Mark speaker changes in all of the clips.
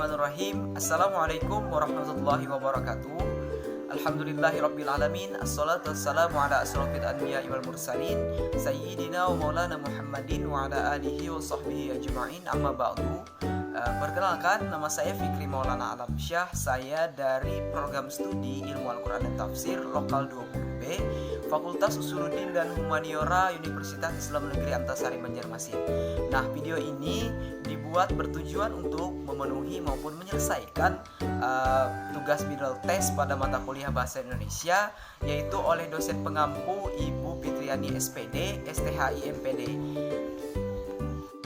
Speaker 1: Bismillahirrahmanirrahim. Assalamualaikum warahmatullahi wabarakatuh. Alhamdulillahirabbil alamin. Assalatu wassalamu ala asrofil anbiya'i wal mursalin sayyidina wa maulana Muhammadin wa ala alihi wa sahbihi ajma'in. Amma ba'du. Perkenalkan, nama saya Fikri Maulana Alamsyah. Saya dari program studi Ilmu Al-Quran dan Tafsir Lokal 20B, Fakultas Usuluddin dan Humaniora Universitas Islam Negeri Antasari Banjarmasin. Nah, video ini dibuat bertujuan untuk memenuhi maupun menyelesaikan tugas middle test pada mata kuliah Bahasa Indonesia, yaitu oleh dosen pengampu Ibu Fitriani SPD, STHI MPD.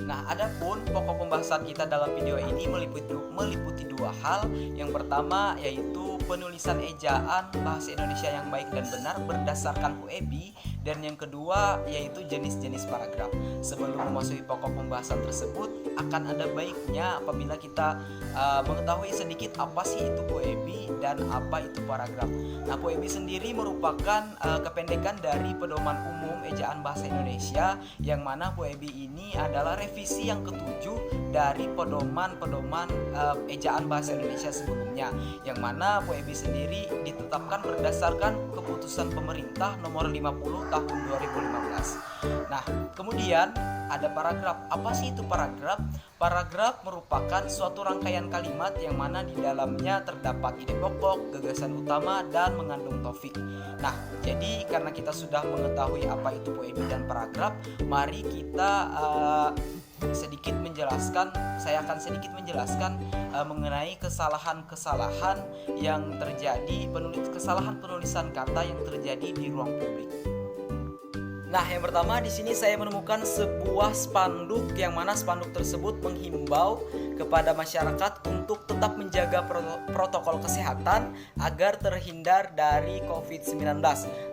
Speaker 1: Nah, adapun pokok pembahasan kita dalam video ini meliputi dua hal. Yang pertama yaitu penulisan ejaan bahasa Indonesia yang baik dan benar berdasarkan UEBI, dan yang kedua yaitu jenis-jenis paragraf. Sebelum memasuki pokok pembahasan tersebut, akan ada baiknya apabila kita mengetahui sedikit apa sih itu UEBI dan apa itu paragraf. Nah, UEBI sendiri merupakan kependekan dari Pedoman Umum Ejaan Bahasa Indonesia, yang mana UEBI ini adalah revisi yang ketujuh dari pedoman-pedoman ejaan bahasa Indonesia sebelumnya, yang mana UEBI sendiri ditetapkan berdasarkan keputusan pemerintah nomor 50 tahun 2015. Nah, kemudian ada paragraf. Apa sih itu paragraf? Paragraf merupakan suatu rangkaian kalimat yang mana di dalamnya terdapat ide pokok, gagasan utama, dan mengandung topik. Nah, jadi karena kita sudah mengetahui apa itu poebi dan paragraf, mari kita saya akan sedikit menjelaskan mengenai kesalahan-kesalahan yang terjadi, kesalahan penulisan kata yang terjadi di ruang publik. Nah, yang pertama di sini saya menemukan sebuah spanduk, yang mana spanduk tersebut menghimbau kepada masyarakat untuk tetap menjaga protokol kesehatan agar terhindar dari COVID-19.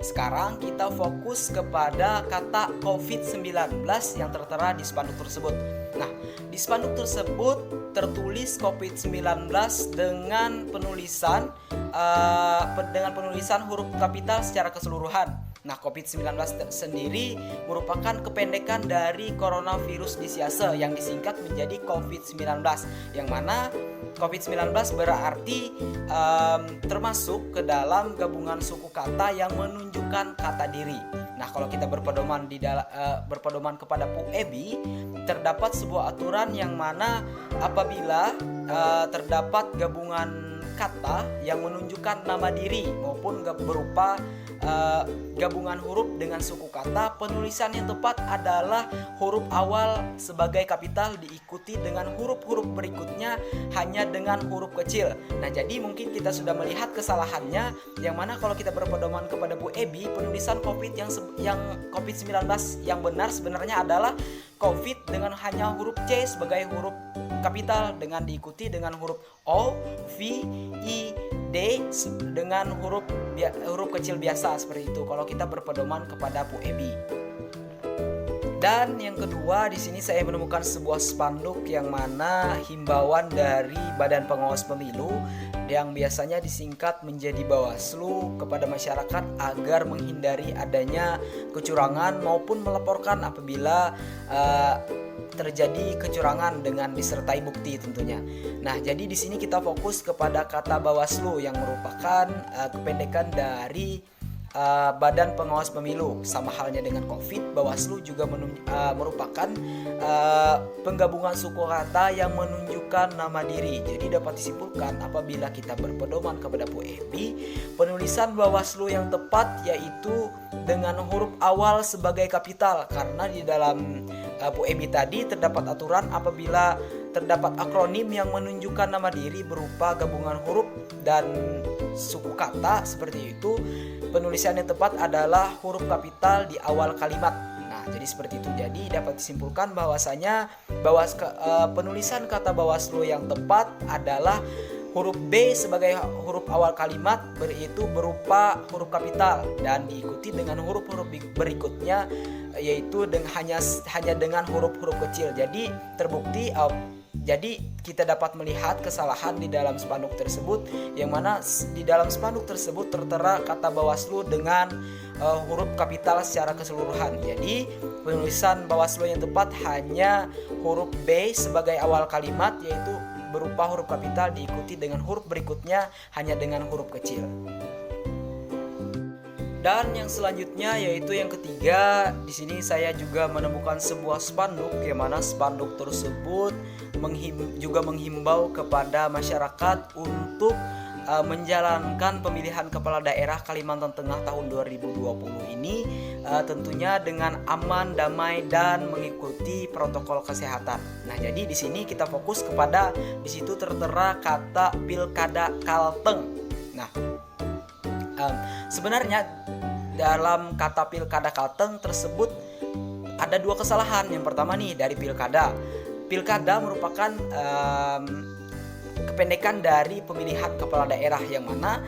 Speaker 1: Sekarang kita fokus kepada kata COVID-19 yang tertera di spanduk tersebut. Nah, di spanduk tersebut tertulis COVID-19 dengan penulisan huruf kapital secara keseluruhan. Nah, COVID-19 sendiri merupakan kependekan dari coronavirus disease yang disingkat menjadi COVID-19, yang mana COVID-19 berarti termasuk ke dalam gabungan suku kata yang menunjukkan kata diri. Nah, kalau kita berpedoman kepada UEBI, terdapat sebuah aturan yang mana apabila terdapat gabungan kata yang menunjukkan nama diri maupun berupa gabungan huruf dengan suku kata, penulisan yang tepat adalah huruf awal sebagai kapital diikuti dengan huruf-huruf berikutnya hanya dengan huruf kecil. Nah, jadi mungkin kita sudah melihat kesalahannya, yang mana kalau kita berpedoman kepada UEBI, penulisan COVID-19 yang benar sebenarnya adalah COVID dengan hanya huruf C sebagai huruf kapital, dengan diikuti dengan huruf O, V, I, D dengan huruf kecil biasa, seperti itu kalau kita berpedoman kepada UEBI. Dan yang kedua, di sini saya menemukan sebuah spanduk yang mana himbauan dari Badan Pengawas Pemilu yang biasanya disingkat menjadi Bawaslu kepada masyarakat agar menghindari adanya kecurangan maupun melaporkan apabila terjadi kecurangan dengan disertai bukti tentunya. Nah, jadi di sini kita fokus kepada kata Bawaslu yang merupakan kependekan dari Badan Pengawas Pemilu. Sama halnya dengan COVID, Bawaslu juga merupakan penggabungan suku kata yang menunjukkan nama diri. Jadi dapat disimpulkan apabila kita berpedoman kepada UEBI, penulisan Bawaslu yang tepat yaitu dengan huruf awal sebagai kapital, karena di dalam UEBI tadi terdapat aturan apabila terdapat akronim yang menunjukkan nama diri berupa gabungan huruf dan suku kata seperti itu, penulisan yang tepat adalah huruf kapital di awal kalimat. Nah, jadi seperti itu. Jadi dapat disimpulkan bahwasanya penulisan kata Bawaslu yang tepat adalah huruf B sebagai huruf awal kalimat, yaitu berupa huruf kapital, dan diikuti dengan huruf-huruf berikutnya yaitu hanya dengan huruf-huruf kecil. Jadi terbukti jadi kita dapat melihat kesalahan di dalam spanduk tersebut, yang mana di dalam spanduk tersebut tertera kata Bawaslu dengan huruf kapital secara keseluruhan. Jadi penulisan Bawaslu yang tepat hanya huruf B sebagai awal kalimat, yaitu berupa huruf kapital diikuti dengan huruf berikutnya hanya dengan huruf kecil. Dan yang selanjutnya yaitu yang ketiga, di sini saya juga menemukan sebuah spanduk yang mana spanduk tersebut juga menghimbau kepada masyarakat untuk menjalankan pemilihan kepala daerah Kalimantan Tengah tahun 2020 ini tentunya dengan aman, damai dan mengikuti protokol kesehatan. Nah, jadi di sini kita fokus kepada di situ tertera kata Pilkada Kalteng. Nah, sebenarnya dalam kata Pilkada Kalteng tersebut ada dua kesalahan. Yang pertama nih dari pilkada. Pilkada merupakan kependekan dari pemilihan kepala daerah, yang mana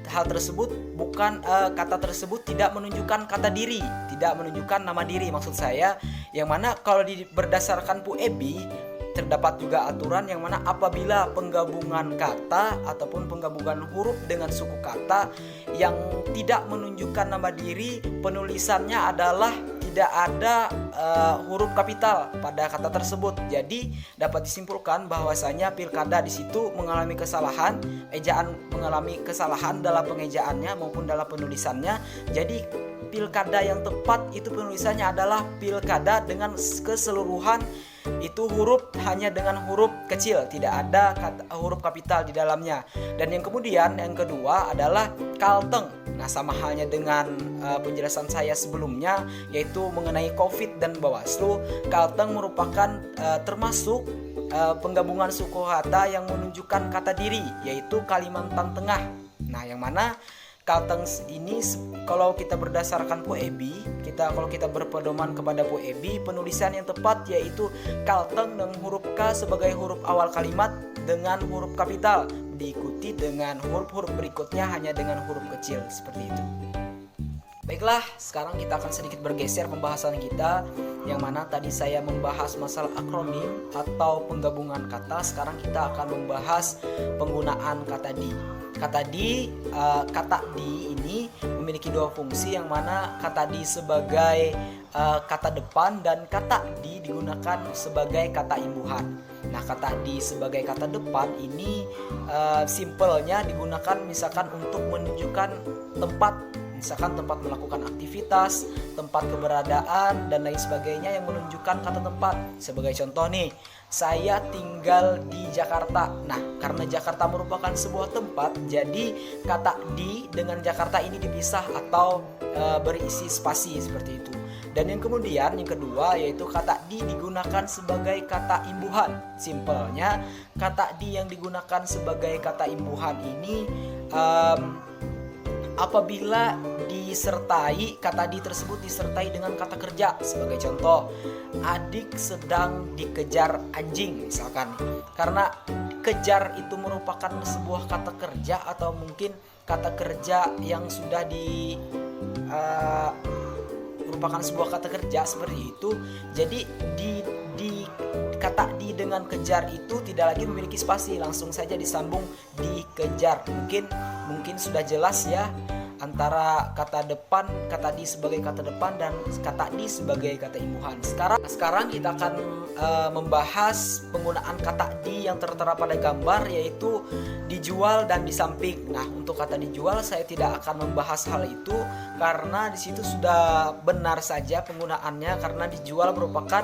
Speaker 1: hal tersebut bukan kata tersebut tidak menunjukkan kata diri, tidak menunjukkan nama diri maksud saya, yang mana kalau berdasarkan PUEBI terdapat juga aturan yang mana apabila penggabungan kata ataupun penggabungan huruf dengan suku kata yang tidak menunjukkan nama diri, penulisannya adalah tidak ada huruf kapital pada kata tersebut. Jadi dapat disimpulkan bahwasanya pilkada di situ mengalami kesalahan, ejaan mengalami kesalahan dalam pengejaannya maupun dalam penulisannya. Jadi pilkada yang tepat itu penulisannya adalah pilkada dengan keseluruhan itu huruf hanya dengan huruf kecil, tidak ada huruf kapital di dalamnya. Dan yang kemudian yang kedua adalah Kalteng. Nah, sama halnya dengan penjelasan saya sebelumnya yaitu mengenai COVID dan Bawaslu, Kalteng merupakan termasuk penggabungan suku kata yang menunjukkan kata diri yaitu Kalimantan Tengah. Nah, yang mana Kalteng ini kalau kita berdasarkan PUEBI, kalau kita berpedoman kepada PUEBI, penulisan yang tepat yaitu Kalteng dengan huruf K sebagai huruf awal kalimat dengan huruf kapital, diikuti dengan huruf-huruf berikutnya hanya dengan huruf kecil, seperti itu. Baiklah, sekarang kita akan sedikit bergeser pembahasan kita, yang mana tadi saya membahas masalah akronim atau penggabungan kata. Sekarang kita akan membahas penggunaan kata di. Kata di ini memiliki dua fungsi, yang mana kata di sebagai kata depan dan kata di digunakan sebagai kata imbuhan. Nah, kata di sebagai kata depan ini simpelnya digunakan misalkan untuk menunjukkan tempat, misalkan tempat melakukan aktivitas, tempat keberadaan dan lain sebagainya yang menunjukkan kata tempat. Sebagai contoh nih, saya tinggal di Jakarta. Nah, karena Jakarta merupakan sebuah tempat, jadi kata di dengan Jakarta ini dipisah atau berisi spasi seperti itu. Dan yang kemudian yang kedua yaitu kata di digunakan sebagai kata imbuhan. Simpelnya kata di yang digunakan sebagai kata imbuhan ini apabila kata di tersebut disertai dengan kata kerja. Sebagai contoh, adik sedang dikejar anjing misalkan. Karena kejar itu merupakan sebuah kata kerja atau mungkin kata kerja yang sudah merupakan sebuah kata kerja seperti itu. Jadi di kata di dengan kejar itu tidak lagi memiliki spasi, langsung saja disambung dikejar. Mungkin sudah jelas ya antara kata di sebagai kata depan dan kata di sebagai kata imbuhan. Sekarang kita akan membahas penggunaan kata di yang tertera pada gambar, yaitu dijual dan di samping. Nah, untuk kata dijual saya tidak akan membahas hal itu karena di situ sudah benar saja penggunaannya, karena dijual merupakan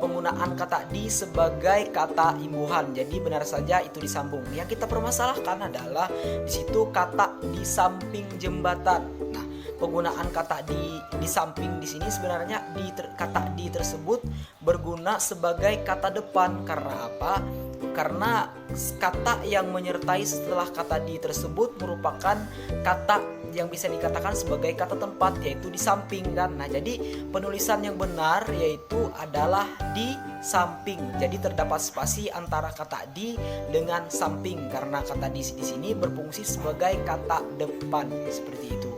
Speaker 1: penggunaan kata di sebagai kata imbuhan. Jadi benar saja itu disambung. Yang kita permasalahkan adalah di situ kata di samping jembatan. Nah, penggunaan kata di samping di sini sebenarnya kata di tersebut berguna sebagai kata depan. Karena apa? Karena kata yang menyertai setelah kata di tersebut merupakan kata yang bisa dikatakan sebagai kata tempat, yaitu di samping kan. Nah, jadi penulisan yang benar yaitu adalah di samping. Jadi terdapat spasi antara kata di dengan samping karena kata di sini berfungsi sebagai kata depan seperti itu.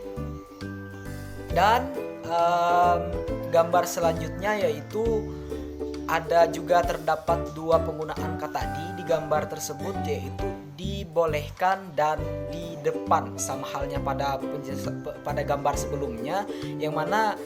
Speaker 1: Dan gambar selanjutnya yaitu ada juga terdapat dua penggunaan kata di gambar tersebut, yaitu dibolehkan dan di depan, sama halnya pada gambar sebelumnya, yang mana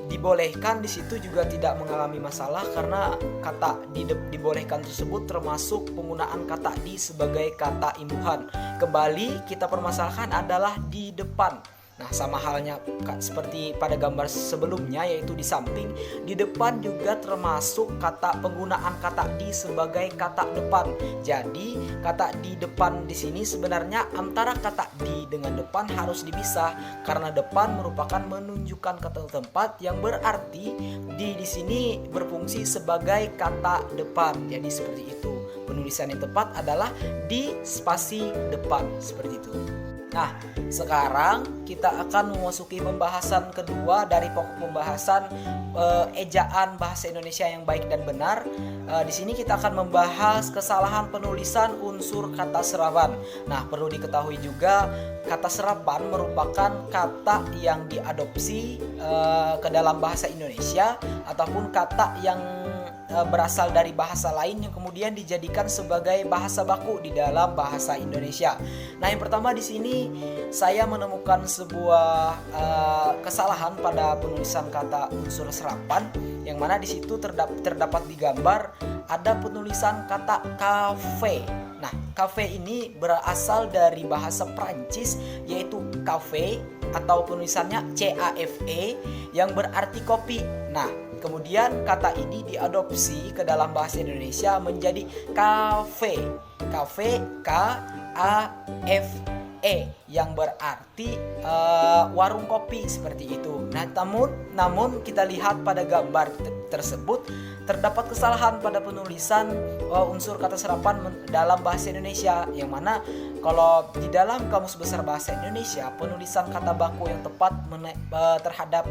Speaker 1: dibolehkan di situ juga tidak mengalami masalah karena kata dibolehkan tersebut termasuk penggunaan kata di sebagai kata imbuhan. Kembali kita permasalahkan adalah di depan. Nah, sama halnya seperti pada gambar sebelumnya, yaitu di samping, di depan juga termasuk kata penggunaan kata di sebagai kata depan. Jadi, kata di depan di sini sebenarnya antara kata di dengan depan harus dipisah karena depan merupakan menunjukkan kata tempat yang berarti di sini berfungsi sebagai kata depan. Jadi seperti itu. Penulisan yang tepat adalah di spasi depan, seperti itu. Nah, sekarang kita akan memasuki pembahasan kedua dari pokok pembahasan ejaan bahasa Indonesia yang baik dan benar. Di sini kita akan membahas kesalahan penulisan unsur kata serapan. Nah, perlu diketahui juga kata serapan merupakan kata yang diadopsi ke dalam bahasa Indonesia ataupun kata yang berasal dari bahasa lain yang kemudian dijadikan sebagai bahasa baku di dalam bahasa Indonesia. Nah, yang pertama di sini saya menemukan sebuah kesalahan pada penulisan kata unsur serapan, yang mana di situ terdapat di gambar ada penulisan kata cafe. Nah, cafe ini berasal dari bahasa Prancis yaitu cafe atau penulisannya CAFE yang berarti kopi. Nah, kemudian kata ini diadopsi ke dalam bahasa Indonesia menjadi kafe. Kafe KAFE yang berarti warung kopi seperti itu. Nah, namun kita lihat pada gambar tersebut terdapat kesalahan pada penulisan unsur kata serapan dalam bahasa Indonesia, yang mana kalau di dalam Kamus Besar Bahasa Indonesia penulisan kata baku yang tepat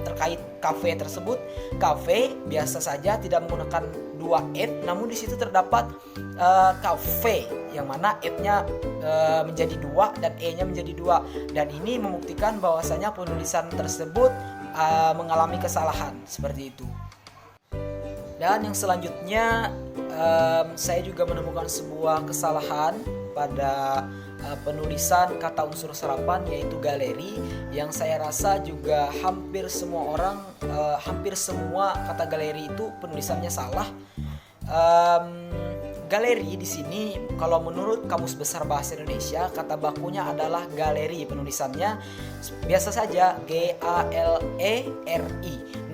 Speaker 1: terkait kafe tersebut, kafe biasa saja tidak menggunakan dua F, namun di situ terdapat kafe yang mana F-nya menjadi 2 dan E-nya menjadi 2, dan ini membuktikan bahwasanya penulisan tersebut mengalami kesalahan seperti itu. Dan yang selanjutnya saya juga menemukan sebuah kesalahan pada penulisan kata unsur serapan yaitu galeri, yang saya rasa juga hampir semua kata galeri itu penulisannya salah. Galeri di sini kalau menurut Kamus Besar Bahasa Indonesia kata bakunya adalah galeri, penulisannya biasa saja GALERI.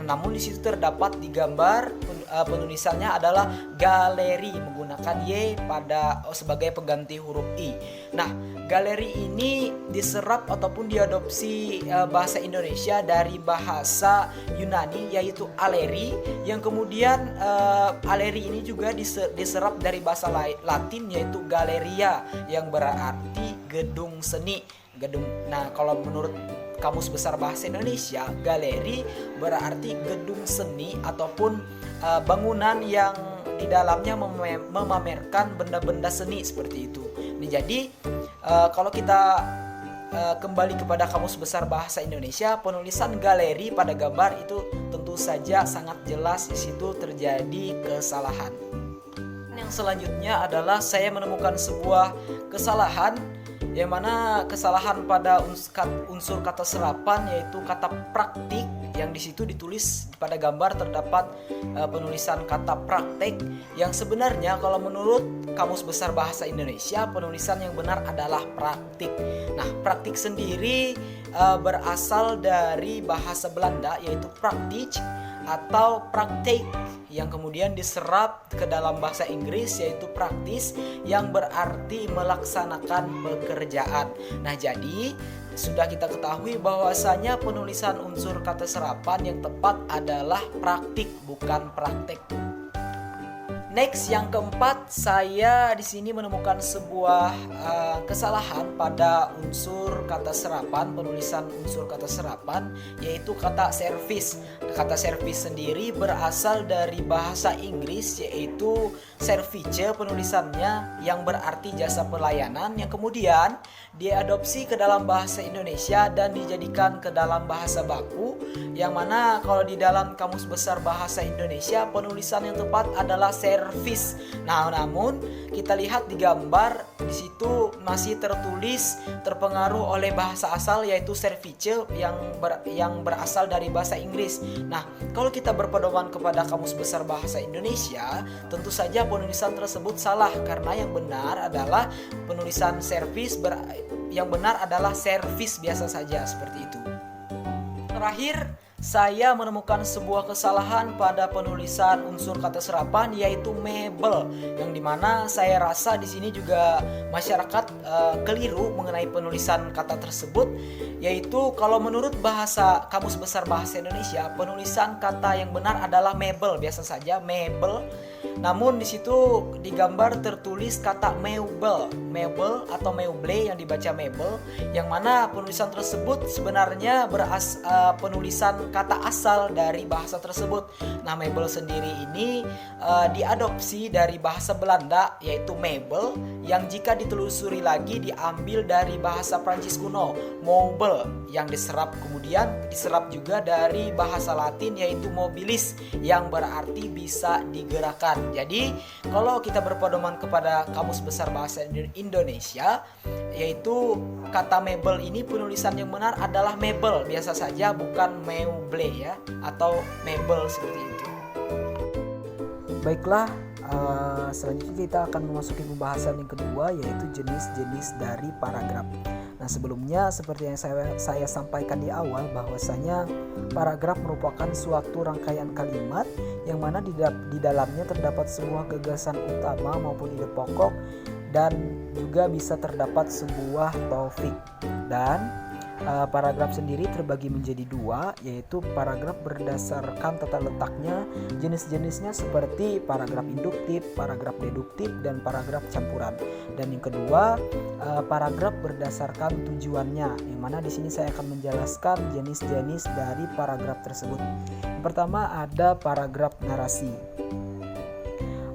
Speaker 1: Namun di situ terdapat di gambar penulisannya adalah galeri menggunakan Y sebagai pengganti huruf I. Nah, galeri ini diserap ataupun diadopsi bahasa Indonesia dari bahasa Yunani yaitu aleri, yang kemudian aleri ini juga diserap dari bahasa Latin yaitu galeria yang berarti gedung seni. Nah, kalau menurut Kamus Besar Bahasa Indonesia, galeri berarti gedung seni ataupun bangunan yang di dalamnya memamerkan benda-benda seni seperti itu. Nah, jadi kalau kita kembali kepada Kamus Besar Bahasa Indonesia, penulisan galeri pada gambar itu tentu saja sangat jelas di situ terjadi kesalahan. Yang selanjutnya adalah saya menemukan sebuah kesalahan, yang mana kesalahan pada unsur kata serapan yaitu kata praktik, yang di situ ditulis pada gambar terdapat penulisan kata praktek, yang sebenarnya kalau menurut Kamus Besar Bahasa Indonesia penulisan yang benar adalah praktik. Nah, praktik sendiri berasal dari bahasa Belanda yaitu praktik atau praktik, yang kemudian diserap ke dalam bahasa Inggris yaitu praktis yang berarti melaksanakan pekerjaan. Nah, jadi sudah kita ketahui bahwasanya penulisan unsur kata serapan yang tepat adalah praktik, bukan praktek. Next, yang keempat, saya di sini menemukan sebuah kesalahan pada unsur kata serapan, penulisan unsur kata serapan, yaitu kata service. Kata service sendiri berasal dari bahasa Inggris yaitu service penulisannya, yang berarti jasa pelayanan, yang kemudian diadopsi ke dalam bahasa Indonesia dan dijadikan ke dalam bahasa baku, yang mana kalau di dalam Kamus Besar Bahasa Indonesia penulisan yang tepat adalah service. Nah, namun kita lihat di gambar di situ masih tertulis terpengaruh oleh bahasa asal yaitu cervice yang berasal dari bahasa Inggris. Nah, kalau kita berpedoman kepada Kamus Besar Bahasa Indonesia, tentu saja penulisan tersebut salah karena yang benar adalah penulisan servis biasa saja seperti itu. Terakhir, saya menemukan sebuah kesalahan pada penulisan unsur kata serapan yaitu mebel, yang dimana saya rasa di sini juga masyarakat keliru mengenai penulisan kata tersebut, yaitu kalau menurut bahasa Kamus Besar Bahasa Indonesia, penulisan kata yang benar adalah mebel, biasa saja mebel. Namun di situ digambar tertulis kata mebel atau meuble yang dibaca mebel, yang mana penulisan tersebut sebenarnya penulisan kata asal dari bahasa tersebut. Nah, mebel sendiri ini diadopsi dari bahasa Belanda yaitu mebel, yang jika ditelusuri lagi diambil dari bahasa Prancis kuno mobile, yang diserap juga dari bahasa Latin yaitu mobilis yang berarti bisa digerakkan. Jadi kalau kita berpedoman kepada Kamus Besar Bahasa Indonesia, yaitu kata mebel ini penulisan yang benar adalah mebel biasa saja, bukan meuble ya, atau mebel seperti itu. Baiklah, selanjutnya kita akan memasuki pembahasan yang kedua, yaitu jenis-jenis dari paragraf. Nah, sebelumnya seperti yang saya sampaikan di awal, bahwasanya paragraf merupakan suatu rangkaian kalimat yang mana di dalamnya terdapat semua gagasan utama maupun ide pokok, dan juga bisa terdapat sebuah taufik. Dan paragraf sendiri terbagi menjadi dua, yaitu paragraf berdasarkan tata letaknya. Jenis-jenisnya seperti paragraf induktif, paragraf deduktif, dan paragraf campuran. Dan yang kedua, paragraf berdasarkan tujuannya, yang mana di sini saya akan menjelaskan jenis-jenis dari paragraf tersebut. Yang pertama ada paragraf narasi.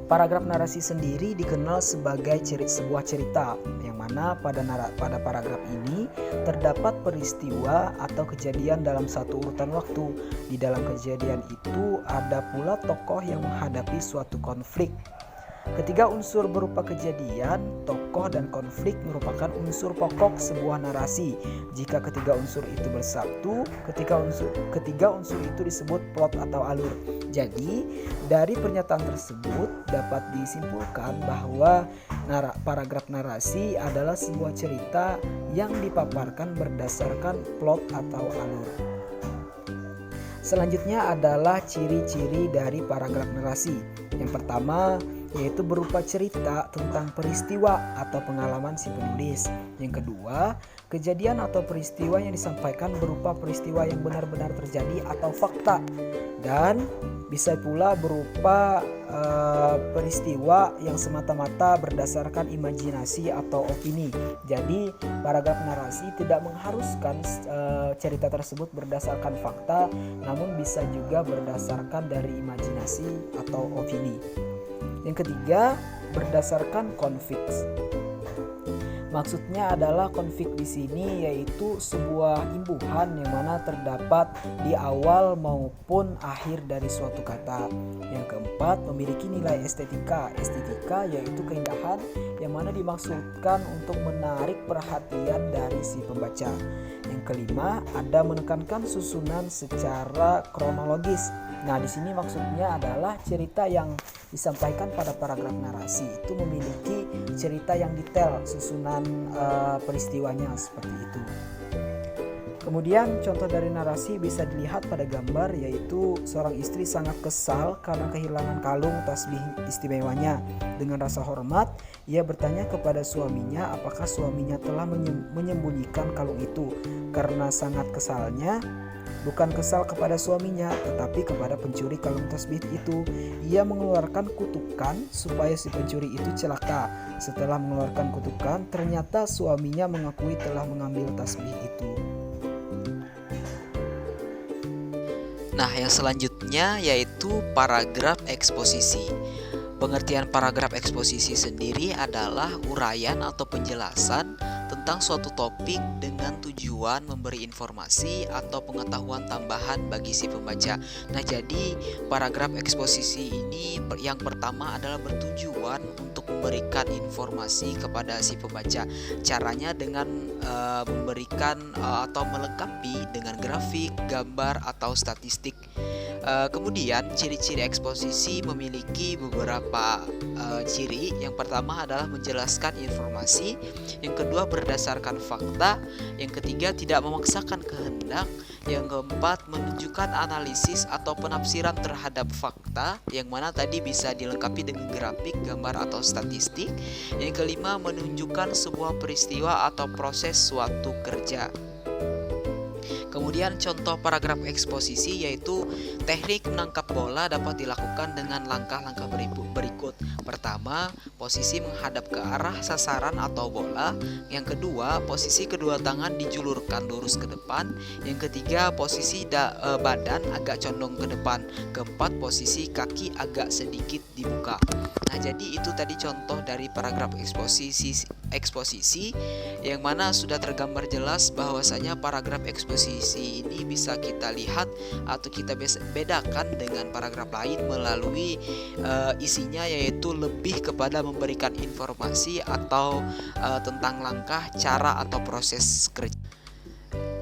Speaker 1: Paragraf narasi sendiri dikenal sebagai sebuah cerita, yang mana pada paragraf ini terdapat peristiwa atau kejadian dalam satu urutan waktu. Di dalam kejadian itu ada pula tokoh yang menghadapi suatu konflik. Ketiga unsur berupa kejadian, tokoh, dan konflik merupakan unsur pokok sebuah narasi. Jika ketiga unsur itu bersatu, ketiga unsur itu disebut plot atau alur. Jadi, dari pernyataan tersebut dapat disimpulkan bahwa paragraf narasi adalah sebuah cerita yang dipaparkan berdasarkan plot atau alur. Selanjutnya adalah ciri-ciri dari paragraf narasi. Yang pertama yaitu berupa cerita tentang peristiwa atau pengalaman si penulis. Yang kedua, kejadian atau peristiwa yang disampaikan berupa peristiwa yang benar-benar terjadi atau fakta. Dan bisa pula berupa peristiwa yang semata-mata berdasarkan imajinasi atau opini. Jadi paragraf narasi tidak mengharuskan cerita tersebut berdasarkan fakta, namun bisa juga berdasarkan dari imajinasi atau opini. Yang ketiga, berdasarkan konfiks. Maksudnya adalah konflik di sini yaitu sebuah imbuhan yang mana terdapat di awal maupun akhir dari suatu kata. Yang keempat, memiliki nilai estetika. Estetika yaitu keindahan yang mana dimaksudkan untuk menarik perhatian dari si pembaca. Yang kelima, ada menekankan susunan secara kronologis. Nah, di sini maksudnya adalah cerita yang disampaikan pada paragraf narasi itu memiliki cerita yang detail, susunan peristiwanya seperti itu. Kemudian contoh dari narasi bisa dilihat pada gambar, yaitu seorang istri sangat kesal karena kehilangan kalung tasbih istimewanya. Dengan rasa hormat, ia bertanya kepada suaminya apakah suaminya telah menyembunyikan kalung itu. Karena sangat kesalnya, bukan kesal kepada suaminya, tetapi kepada pencuri kalung tasbih itu. Ia mengeluarkan kutukan supaya si pencuri itu celaka. Setelah mengeluarkan kutukan, ternyata suaminya mengakui telah mengambil tasbih itu.
Speaker 2: Nah, yang selanjutnya yaitu paragraf eksposisi. Pengertian paragraf eksposisi sendiri adalah uraian atau penjelasan tentang suatu topik dengan tujuan memberi informasi atau pengetahuan tambahan bagi si pembaca. Nah, jadi paragraf eksposisi ini yang pertama adalah bertujuan untuk memberikan informasi kepada si pembaca. Caranya dengan memberikan atau melengkapi dengan grafik, gambar atau statistik. Kemudian ciri-ciri eksposisi memiliki beberapa ciri. Yang pertama adalah menjelaskan informasi, yang kedua berdasarkan fakta, yang ketiga tidak memaksakan kehendak, yang keempat menunjukkan analisis atau penafsiran terhadap fakta, yang mana tadi bisa dilengkapi dengan grafik, gambar atau statistik. Yang kelima menunjukkan sebuah peristiwa atau proses suatu kerja. Kemudian contoh paragraf eksposisi yaitu teknik menangkap bola dapat dilakukan dengan langkah-langkah berikut. Pertama, posisi menghadap ke arah sasaran atau bola. Yang kedua, posisi kedua tangan dijulurkan lurus ke depan. Yang ketiga, posisi badan agak condong ke depan. Keempat, posisi kaki agak sedikit dibuka. Nah, jadi itu tadi contoh dari paragraf eksposisi yang mana sudah tergambar jelas bahwasanya paragraf eksposisi ini bisa kita lihat atau kita bedakan dengan paragraf lain melalui isinya, yaitu lebih kepada memberikan informasi atau tentang langkah, cara atau proses kerja.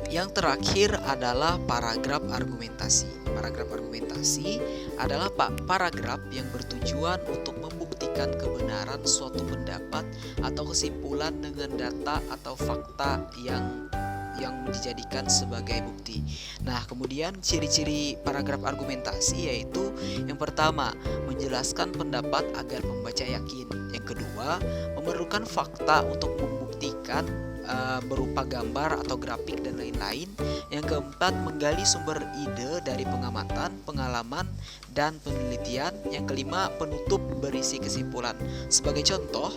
Speaker 2: Yang terakhir adalah paragraf argumentasi. Paragraf argumentasi adalah paragraf yang bertujuan untuk membuktikan kebenaran suatu pendapat atau kesimpulan dengan data atau fakta yang dijadikan sebagai bukti. Nah, kemudian ciri-ciri paragraf argumentasi yaitu yang pertama, menjelaskan pendapat agar pembaca yakin. Yang kedua, memerlukan fakta untuk membuktikan berupa gambar atau grafik dan lain-lain. Yang keempat, menggali sumber ide dari pengamatan, pengalaman, dan penelitian. Yang kelima, penutup berisi kesimpulan. Sebagai contoh,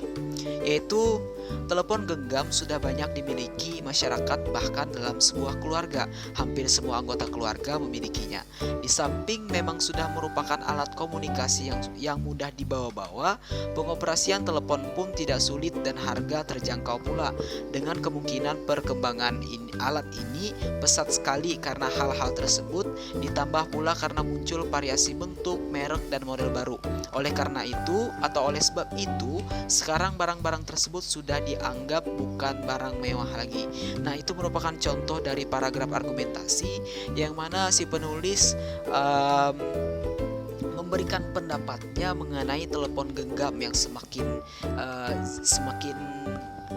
Speaker 2: yaitu telepon genggam sudah banyak dimiliki masyarakat, bahkan dalam sebuah keluarga. Hampir semua anggota keluarga memilikinya. Di samping memang sudah merupakan alat komunikasi yang mudah dibawa-bawa, pengoperasian telepon pun tidak sulit dan harga terjangkau pula. Dengan kemungkinan perkembangan alat ini pesat sekali karena hal-hal tersebut, ditambah pula karena muncul variasi bentuk, merek, dan model baru. Oleh karena itu atau oleh sebab itu, sekarang barang-barang tersebut sudah dianggap bukan barang mewah lagi. Nah, itu merupakan contoh dari paragraf argumentasi yang mana si penulis memberikan pendapatnya mengenai telepon genggam yang semakin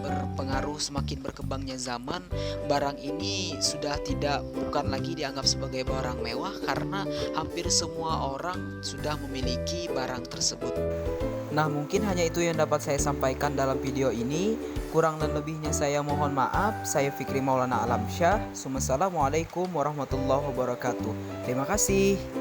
Speaker 2: berpengaruh, semakin berkembangnya zaman. Barang ini sudah bukan lagi dianggap sebagai barang mewah karena hampir semua orang sudah memiliki barang tersebut.
Speaker 1: Nah, mungkin hanya itu yang dapat saya sampaikan dalam video ini. Kurang dan lebihnya saya mohon maaf. Saya Fikri Maulana Alamsyah. Assalamualaikum warahmatullahi wabarakatuh. Terima kasih.